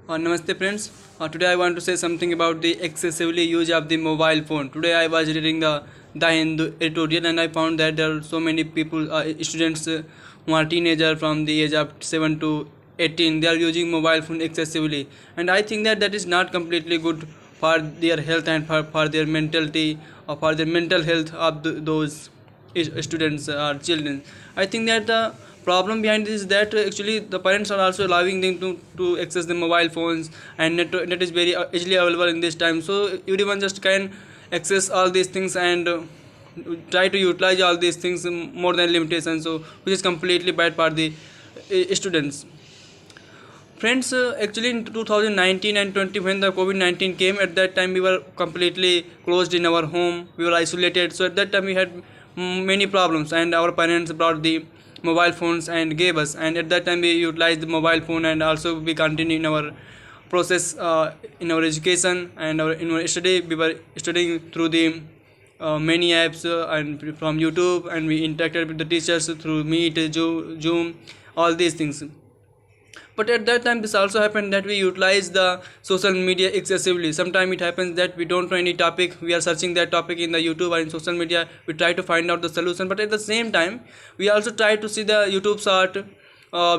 Namaste friends. Today I want to say something about the excessively use of the mobile phone. Today I was reading the Hindu editorial and I found that there are so many people, students who are teenager from the age of 7 to 18. They are using mobile phone excessively, and I think that that is not completely good for their health and for their mentality or for their mental health of those students or children. I think that the problem behind this is that actually the parents are also allowing them to access the mobile phones, and net is very easily available in this time, so everyone just can access all these things and try to utilize all these things more than limitation, so which is completely bad for the students. Friends, actually in 2019 and 20, when the COVID-19 came, at that time we were completely closed in our home, we were isolated, so at that time we had many problems, and our parents brought the mobile phones and gave us, and at that time we utilized the mobile phone, and also we continue in our process in our education and in our study. We were studying through the many apps and from YouTube, and we interacted with the teachers through Meet, Zoom, all these things. But at that time this also happened that we utilize the social media excessively. Sometimes it happens that we don't know any topic, we are searching that topic in the YouTube or in social media, we try to find out the solution, but at the same time we also try to see the YouTube short,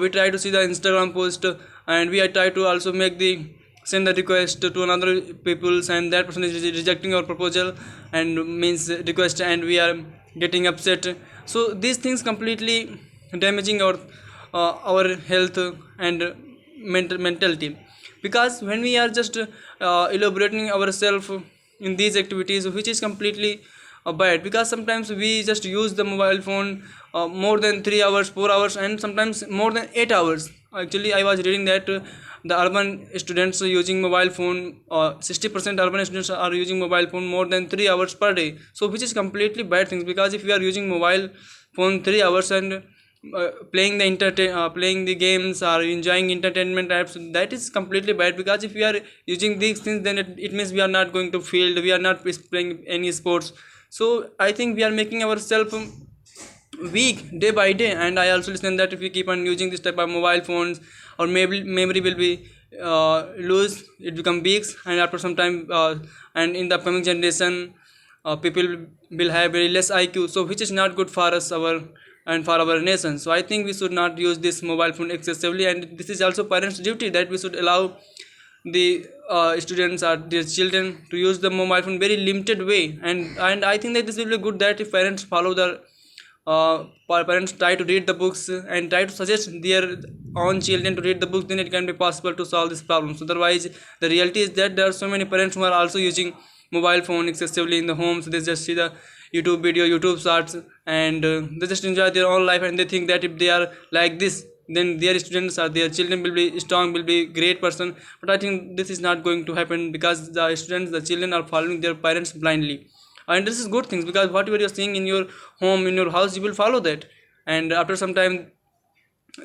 we try to see the Instagram post, and we try to also make the send the request to another people's, and that person is rejecting our proposal and means request, and we are getting upset. So these things completely damaging our health and mentality, because when we are just elaborating ourselves in these activities, which is completely bad, because sometimes we just use the mobile phone more than 3 hours, 4 hours, and sometimes more than 8 hours. Actually I was reading that the urban students using mobile phone, 60% urban students are using mobile phone more than 3 hours per day, so which is completely bad things, because if you are using mobile phone 3 hours and playing the games or enjoying entertainment apps, that is completely bad, because if we are using these things, then it means we are not going to field, we are not playing any sports. So I think we are making ourselves weak day by day, and I also listen that if we keep on using this type of mobile phones, or maybe memory will be loose, it become weak, and after some time and in the upcoming generation people will have very less IQ, so which is not good for us, our and for our nation. So I think we should not use this mobile phone excessively, and this is also parents duty, that we should allow the students or their children to use the mobile phone very limited way, and I think that this will be good, that if parents follow the parents try to read the books and try to suggest their own children to read the books, then it can be possible to solve this problem. So otherwise the reality is that there are so many parents who are also using mobile phone excessively in the homes. They just see the YouTube video, YouTube shorts, and they just enjoy their own life, and they think that if they are like this, then their students or their children will be strong, will be great person. But I think this is not going to happen, because the students, the children are following their parents blindly, and this is good things, because whatever you're seeing in your home, in your house, you will follow that, and after some time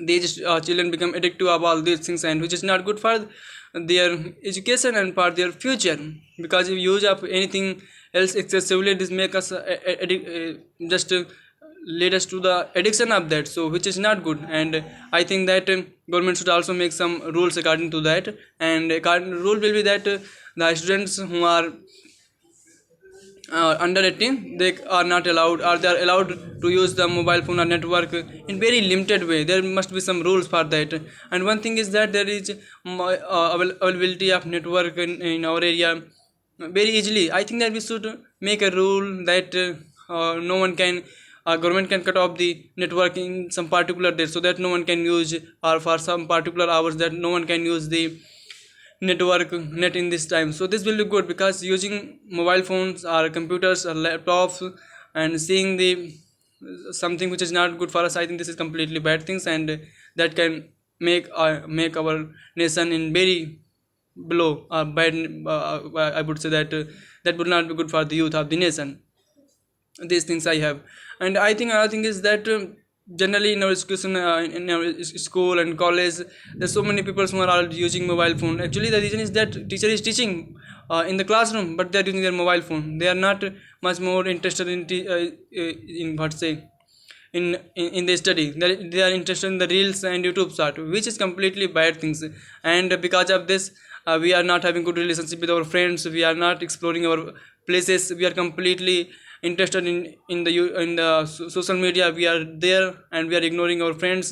these children become addicted to all these things, and which is not good for their education and for their future, because if you use up anything else excessively, this make us just lead us to the addiction of that, so which is not good. And I think that government should also make some rules according to that, and according rule will be that the students who are under 18, they are not allowed, or they are allowed to use the mobile phone or network in very limited way. There must be some rules for that. And one thing is that there is availability of network in our area very easily. I think that we should make a rule that no one can government can cut off the network in some particular day, so that no one can use, or for some particular hours that no one can use the network net in this time. So this will be good, because using mobile phones or computers or laptops and seeing the something which is not good for us, I think this is completely bad things, and that can make our nation in very below bad. I would say that that would not be good for the youth of the nation. These things I have. And I think another thing is that generally in our education, in our school and college, there's so many people who are all using mobile phone. Actually the reason is that teacher is teaching in the classroom, but they are using their mobile phone. They are not much more interested in in what say in the study. They are interested in the reels and YouTube short, which is completely bad things. And because of this, we are not having good relationship with our friends. We are not exploring our places. We are completely interested in the social media. We are there and we are ignoring our friends.